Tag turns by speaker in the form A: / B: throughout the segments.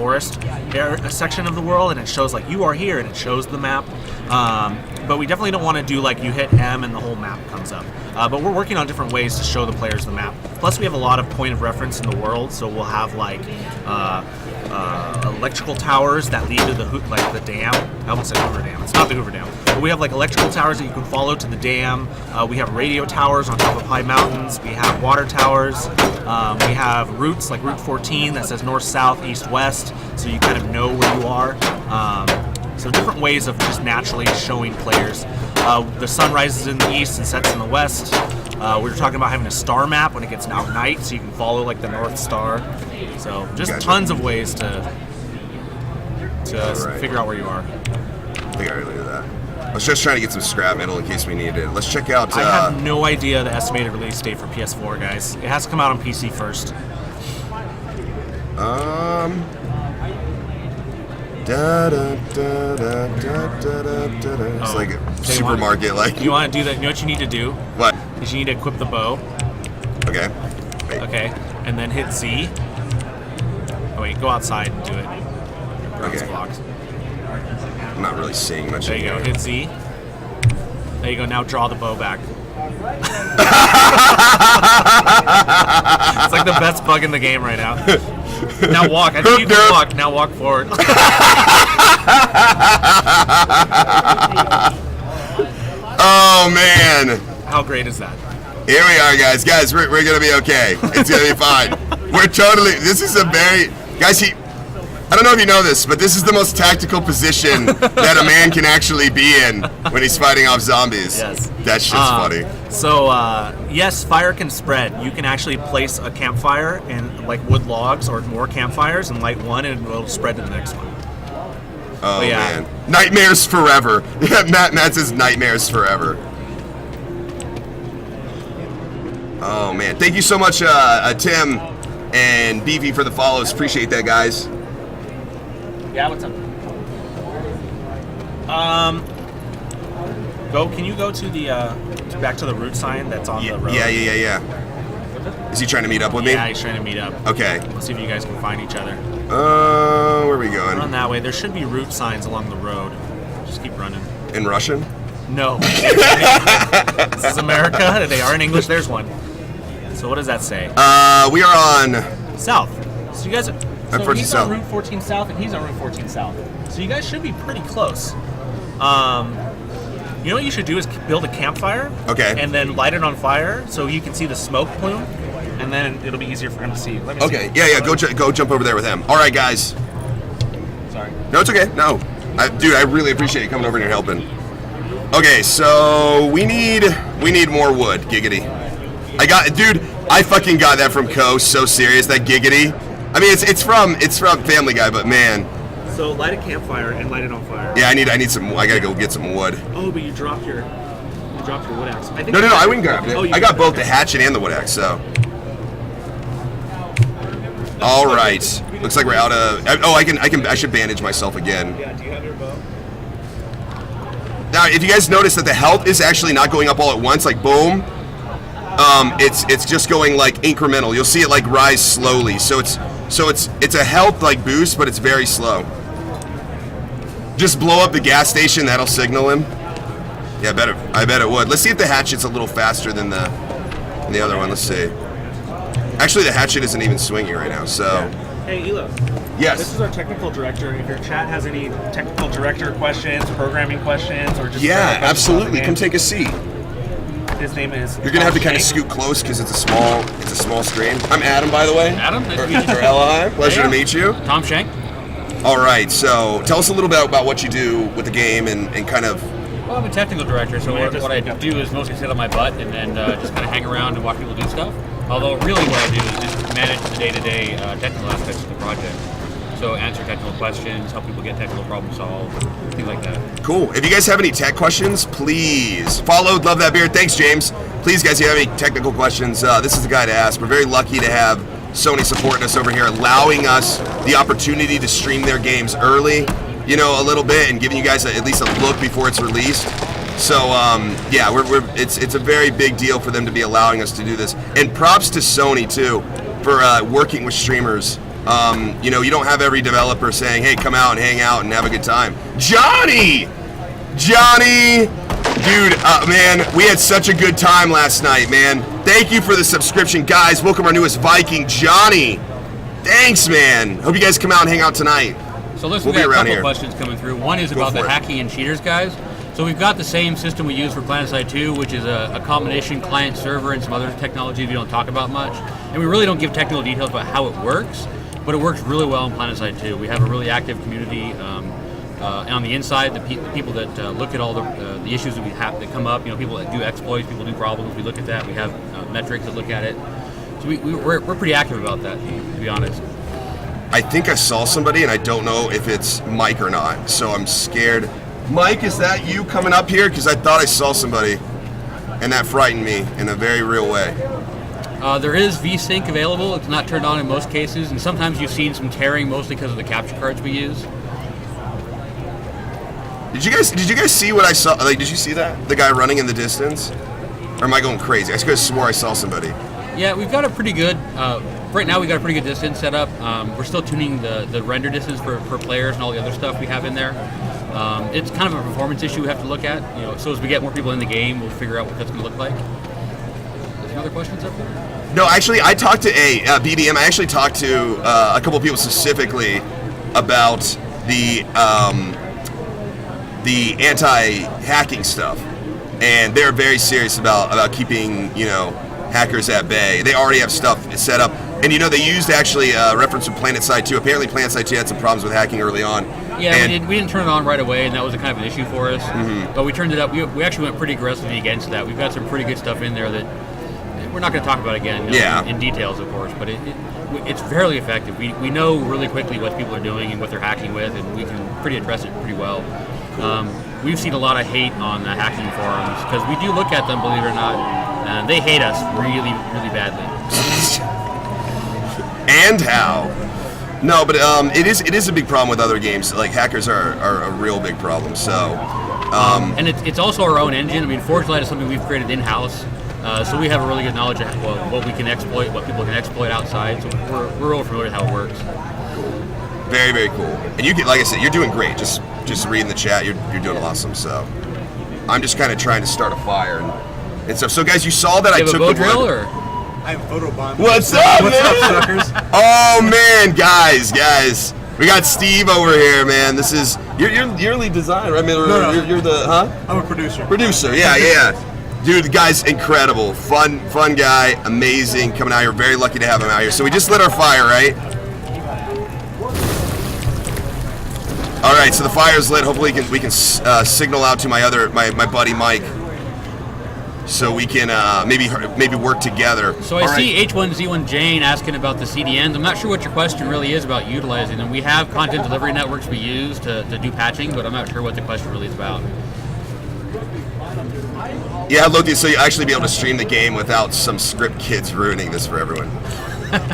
A: forest section of the world, and it shows like you are here, and it shows the map. But we definitely don't want to do like you hit M and the whole map comes up. But we're working on different ways to show the players the map. Plus, we have a lot of point of reference in the world, so we'll have like electrical towers that lead to the dam. I almost said Hoover Dam. It's not the Hoover Dam. But we have like electrical towers that you can follow to the dam. We have radio towers on top of high mountains. We have water towers. We have routes like Route 14 that says north, south, east, west, so you kind of know where you are. So different ways of just naturally showing players. The sun rises in the east and sets in the west. We were talking about having a star map when it gets out night, so you can follow like the North Star. So just tons of ways to figure out where you are.
B: I think I already did that. I was just trying to get some scrap metal in case we needed it. Let's check out...
A: I have no idea the estimated release date for PS4, guys. It has to come out on PC first.
B: It's like a supermarket, like...
A: You want to do that? You know what you need to do?
B: What?
A: Is you need to equip the bow.
B: Okay. Wait.
A: Okay, and then hit Z. Oh wait, go outside and do it.
B: Okay.
A: Blocked.
B: I'm not really seeing much.
A: There you go, hit Z. There you go, now draw the bow back. It's like the best bug in the game right now. Now walk, I think you can walk. Now walk forward.
B: Oh man.
A: How great is that?
B: Here we are, guys. Guys, we're gonna be okay. It's gonna be fine. We're totally. This is a very, guys. I don't know if you know this, but this is the most tactical position that a man can actually be in when he's fighting off zombies.
A: Yes.
B: That shit's funny.
A: So yes, fire can spread. You can actually place a campfire and like wood logs or more campfires and light one, and it'll spread to the next one.
B: Oh yeah. Man, nightmares forever. Matt says nightmares forever. Oh man, thank you so much, Tim and Beefy for the follows. Appreciate that, guys.
A: Yeah, what's up? Can you go to the back to the route sign that's on the road?
B: Yeah. Is he trying to meet up with me?
A: Yeah, he's trying to meet up.
B: Okay.
A: Let's see if you guys can find each other.
B: Where are we going?
A: Run that way. There should be route signs along the road. Just keep running.
B: In Russian?
A: No. This is America. They are in English. There's one. So what does that say?
B: We are on...
A: South. So you guys are... So he's
B: south.
A: on Route 14 South, and he's on Route 14 South. So you guys should be pretty close. You know what you should do is build a campfire.
B: Okay.
A: And then light it on fire so you can see the smoke plume, and then it'll be easier for him to see. Let me
B: okay.
A: see.
B: Yeah. Go jump over there with him. All right, guys.
A: Sorry.
B: No, it's okay. No, dude, I really appreciate you coming over here and helping. Okay, so we need more wood. Giggity. I fucking got that from Co. So serious, that giggity. I mean, it's from Family Guy, but man.
A: So light a campfire and light it on fire.
B: Yeah, I need some. I gotta go get some wood.
A: Oh, but you dropped your wood axe. I think
B: No, I went and grabbed it. I got both the hatchet and the wood axe. So. All right. Looks like we're out of. Oh, I should bandage myself again.
A: Yeah. Do you have your bow?
B: Now, if you guys notice that the health is actually not going up all at once, like boom. It's just going like incremental. You'll see it like rise slowly. So it's a health like boost, but it's very slow. Just blow up the gas station. That'll signal him. Yeah, I bet it would. Let's see if the hatchet's a little faster than the other one. Let's see. Actually, the hatchet isn't even swinging right now. So.
A: Yeah. Hey, Elo.
B: Yes.
A: This is our technical director. If your chat has any technical director questions, programming questions, or just
B: absolutely. Come take a seat.
A: His name is.
B: You're gonna have to kind of scoot close because it's a small screen. I'm Adam, by the way.
C: Adam, nice to meet you.
B: Ella, pleasure to meet you.
C: Tom Shank.
B: All right, so tell us a little bit about what you do with the game and kind of.
C: Well, I'm a technical director, so what I do is mostly sit on my butt and then just kind of hang around and watch people do stuff. Although really what I do is just manage the day-to-day technical aspects of the project. So answer technical questions, help people get technical problem solved, things like that.
B: Cool. If you guys have any tech questions, please follow Love That Beard. Thanks, James. Please, guys, if you have any technical questions, this is the guy to ask. We're very lucky to have Sony supporting us over here, allowing us the opportunity to stream their games early, a little bit, and giving you guys at least a look before it's released. So, yeah, it's a very big deal for them to be allowing us to do this. And props to Sony, too, for working with streamers You know, you don't have every developer saying, hey, come out and hang out and have a good time. Johnny, dude, man, we had such a good time last night, man. Thank you for the subscription, guys. Welcome our newest Viking, Johnny. Thanks, man. Hope you guys come out and hang out tonight.
C: So listen, we've got a couple questions coming through. One is about the hacking and cheaters, guys. So we've got the same system we use for PlanetSide 2, which is a combination client-server and some other technology we don't talk about much. And we really don't give technical details about how it works, but it works really well in PlanetSide 2. We have a really active community on the inside, the people that look at all the issues that we have that come up. You know, people that do exploits, people do problems. We look at that. We have metrics that look at it. So we're pretty active about that, to be honest.
B: I think I saw somebody, and I don't know if it's Mike or not, so I'm scared. Mike, is that you coming up here? Because I thought I saw somebody, and that frightened me in a very real way.
C: There is VSync available. It's not turned on in most cases, and sometimes you've seen some tearing, mostly because of the capture cards we use.
B: Did you guys see what I saw? Like, did you see that? The guy running in the distance? Or am I going crazy? I just swore I saw somebody.
C: Yeah, we've got a pretty good. Right now, we got a pretty good distance set up. We're still tuning the render distance for players and all the other stuff we have in there. It's kind of a performance issue we have to look at. You know, so as we get more people in the game, we'll figure out what that's going to look like. Any other questions up there?
B: No, actually, I talked to BDM. I actually talked to a couple of people specifically about the anti-hacking stuff, and they're very serious about keeping hackers at bay. They already have stuff set up, and they used actually a reference from PlanetSide 2. Apparently, PlanetSide 2 had some problems with hacking early on.
C: Yeah, we didn't turn it on right away, and that was a kind of an issue for us.
B: Mm-hmm.
C: But we turned it up. We actually went pretty aggressively against that. We've got some pretty good stuff in there that we're not going to talk about again in details, of course, but it's fairly effective. We know really quickly what people are doing and what they're hacking with, and we can pretty address it pretty well. We've seen a lot of hate on the hacking forums because we do look at them, believe it or not, and they hate us really, really badly.
B: And how? No, but it is a big problem with other games. Like, hackers are a real big problem. So,
C: and it's also our own engine. I mean, ForgeLight is something we've created in-house, so we have a really good knowledge of what we can exploit, what people can exploit outside. So we're real familiar with how it works.
B: Very, very cool. And like I said, you're doing great. Just reading the chat, you're doing awesome. So, I'm just kind of trying to start a fire and stuff. So, guys, you saw that I took
C: the drill, or?
D: I have photobomb.
B: What's up, man?
D: What's up, suckers?
B: Oh man, guys, we got Steve over here, man. This is you're lead designer, right? I mean,
D: No.
B: You're the
D: I'm a producer.
B: Producer, yeah. Dude, the guy's incredible, fun guy, amazing. Coming out here, very lucky to have him out here. So we just lit our fire, right? All right, so the fire's lit. Hopefully we can signal out to my buddy Mike. So we can maybe work together.
C: So I see H1Z1 Jane asking about the CDNs. I'm not sure what your question really is about utilizing them. We have content delivery networks we use to do patching, but I'm not sure what the question really is about.
B: Yeah, Loki, so you'll actually be able to stream the game without some script kids ruining this for everyone.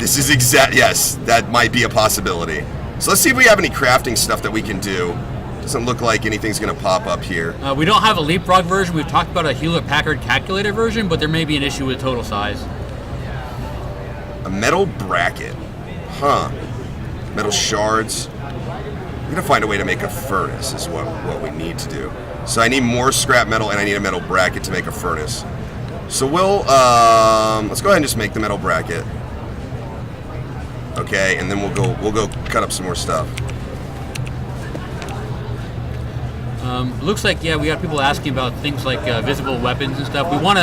B: This is yes, that might be a possibility. So let's see if we have any crafting stuff that we can do. Doesn't look like anything's going to pop up here.
C: We don't have a Leapfrog version. We've talked about a Hewlett-Packard calculator version, but there may be an issue with total size.
B: A metal bracket. Metal shards. We're going to find a way to make a furnace is what we need to do. So I need more scrap metal, and I need a metal bracket to make a furnace. So we'll, let's go ahead and just make the metal bracket. Okay, and then we'll go cut up some more stuff.
C: Looks like we got people asking about things like visible weapons and stuff. We want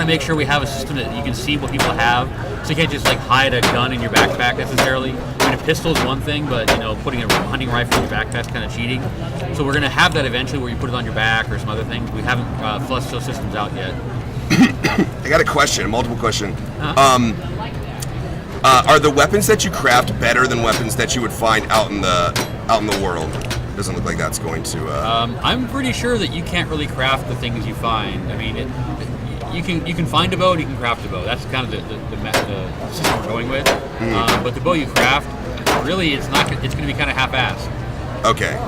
C: to make sure we have a system that you can see what people have, so you can't just like hide a gun in your backpack necessarily. I mean, a pistol is one thing, but putting a hunting rifle in your backpack is kind of cheating. So we're going to have that eventually, where you put it on your back or some other things. We haven't flushed those systems out yet.
B: I got a multiple question. Are the weapons that you craft better than weapons that you would find out in the world? Doesn't look like that's going to.
C: I'm pretty sure that you can't really craft the things you find. I mean, you can find a bow and you can craft a bow. That's kind of the system we're going with. But the bow you craft, really, it's not. It's going to be kind of half-assed.
B: Okay.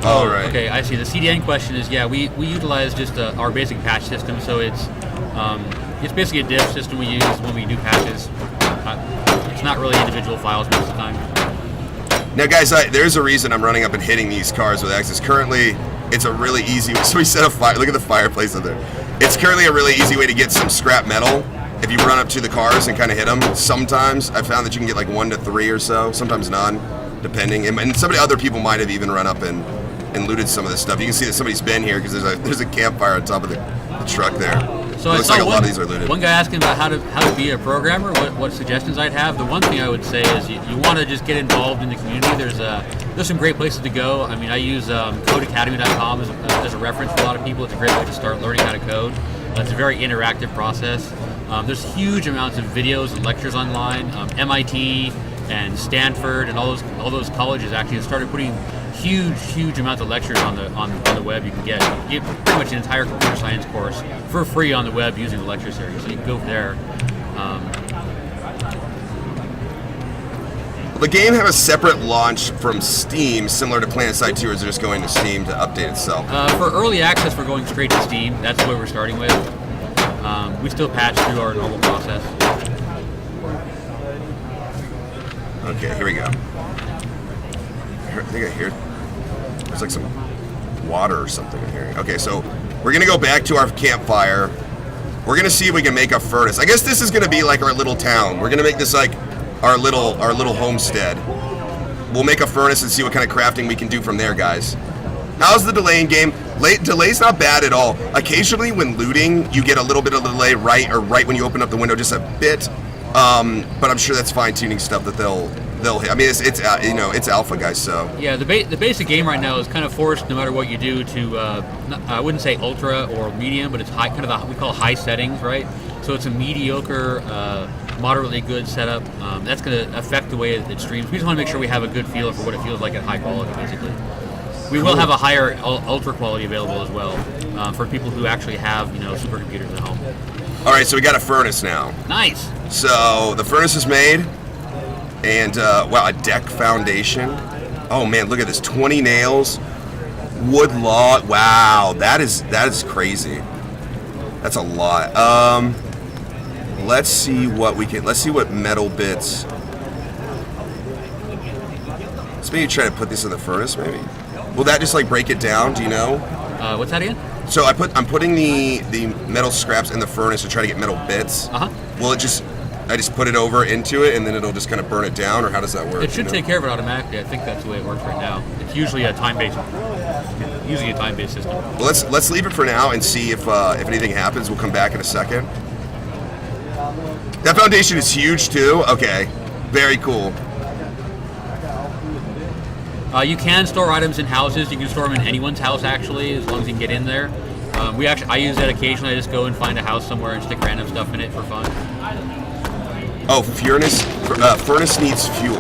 B: All right.
C: Okay, I see. The CDN question is we utilize just our basic patch system, so it's It's basically a diff system we use when we do patches. It's not really individual files most of the time.
B: Now, guys, there's a reason I'm running up and hitting these cars with Axis. Currently, it's a really easy. So we set a fire. Look at the fireplace up there. It's currently a really easy way to get some scrap metal. If you run up to the cars and kind of hit them, sometimes I found that you can get like 1 to 3 or so. Sometimes none, depending. And other people might have even run up and looted some of this stuff. You can see that somebody's been here because there's a campfire on top of the truck there.
C: So
B: it looks like a lot of these are looted.
C: One guy asking about how to be a programmer, what suggestions I'd have. The one thing I would say is you want to just get involved in the community. There's some great places to go. I mean, I use codeacademy.com as a reference for a lot of people. It's a great way to start learning how to code. It's a very interactive process. There's huge amounts of videos and lectures online. MIT and Stanford and all those colleges actually have started putting huge amounts of lectures on the web. You can get pretty much an entire computer science course for free on the web using the lecture series. So you can go there.
B: The game have a separate launch from Steam, similar to PlanetSide 2, or is it just going to Steam to update itself?
C: For early access, we're going straight to Steam. That's what we're starting with. We still patch through our normal process.
B: Okay, here we go. I think I hear there's like some water or something in here. Okay, so we're gonna go back to our campfire. We're gonna see if we can make a furnace. I guess this is gonna be like our little town. We're gonna make this like our little homestead. We'll make a furnace and see what kind of crafting we can do from there, guys. How's the delay in game? Delay's not bad at all. Occasionally when looting, you get a little bit of delay right when you open up the window, just a bit. But I'm sure that's fine-tuning stuff that they'll hit. I mean, it's alpha, guys. So
C: yeah, the basic game right now is kind of forced, no matter what you do, to I wouldn't say ultra or medium, but it's high, kind of we call high settings, right? So it's a mediocre, moderately good setup. That's going to affect the way it streams. We just want to make sure we have a good feel for what it feels like at high quality, basically. We will have a higher ultra quality available as well for people who actually have supercomputers at home.
B: All right, so we got a furnace now.
C: Nice.
B: So the furnace is made, and wow, a deck foundation. Oh man, look at this! 20 nails, wood log. Wow, that is crazy. That's a lot. Let's see what we can. Let's see what metal bits. Let's maybe try to put this in the furnace, maybe. Will that just like break it down? Do you know?
C: What's that again?
B: So I'm putting the metal scraps in the furnace to try to get metal bits. Will it just? I just put it over into it and then it'll just kind of burn it down, or how does that work?
C: It should take care of it automatically. I think that's the way it works right now. It's usually a time-based system.
B: Well, let's leave it for now and see if anything happens. We'll come back in a second. That foundation is huge too. Okay, very cool.
C: You can store items in houses. You can store them in anyone's house, actually, as long as you can get in there. I use that occasionally. I just go and find a house somewhere and stick random stuff in it for fun.
B: Oh, furnace needs fuel.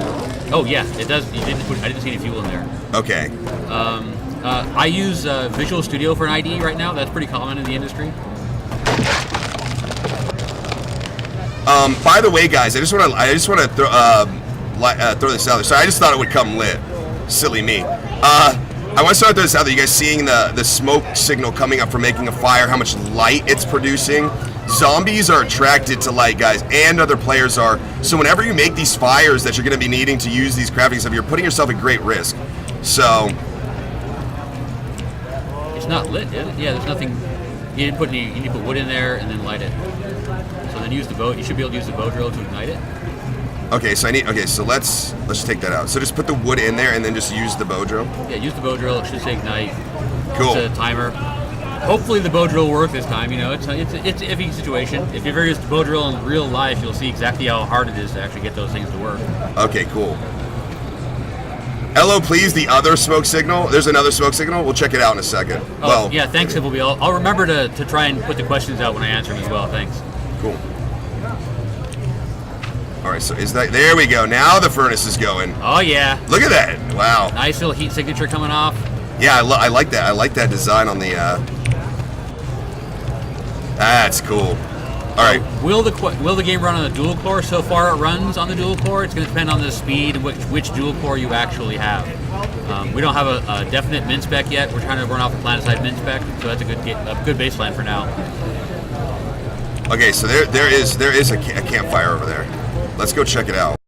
C: Oh yeah, it does. I didn't see any fuel in there.
B: Okay.
C: I use Visual Studio for an IDE right now. That's pretty common in the industry.
B: By the way, guys, I just want to throw this out there. So I just thought it would come lit. Silly me. I want to start this out there. You guys seeing the smoke signal coming up from making a fire? How much light it's producing? Zombies are attracted to light, guys, and other players are. So whenever you make these fires that you're going to be needing to use these crafting stuff, you're putting yourself at great risk. So
C: it's not lit, is it? Yeah, there's nothing. You didn't put any. You need to put wood in there and then light it. So then use the bow. You should be able to use the bow drill to ignite it.
B: Okay, so let's just take that out. So just put the wood in there and then just use the bow drill.
C: Yeah, use the bow drill. It should say ignite.
B: Cool.
C: It's a timer. Hopefully the bow drill will work this time. It's an iffy situation. If you've ever used the bow drill in real life, you'll see exactly how hard it is to actually get those things to work.
B: Okay, cool. Hello, please. The other smoke signal. There's another smoke signal. We'll check it out in a second.
C: Oh, well, yeah. Thanks, Simple. I'll remember to try and put the questions out when I answer them as well. Thanks.
B: Cool. All right, so there we go. Now the furnace is going.
C: Oh yeah.
B: Look at that! Wow.
C: Nice little heat signature coming off.
B: Yeah, I like that. I like that design on the. That's cool. All right.
C: Will the game run on the dual core? So far, it runs on the dual core. It's going to depend on the speed and which dual core you actually have. We don't have a definite min spec yet. We're trying to run off the PlanetSide min spec, so that's a good baseline for now.
B: Okay, so there is a campfire over there. Let's go check it out.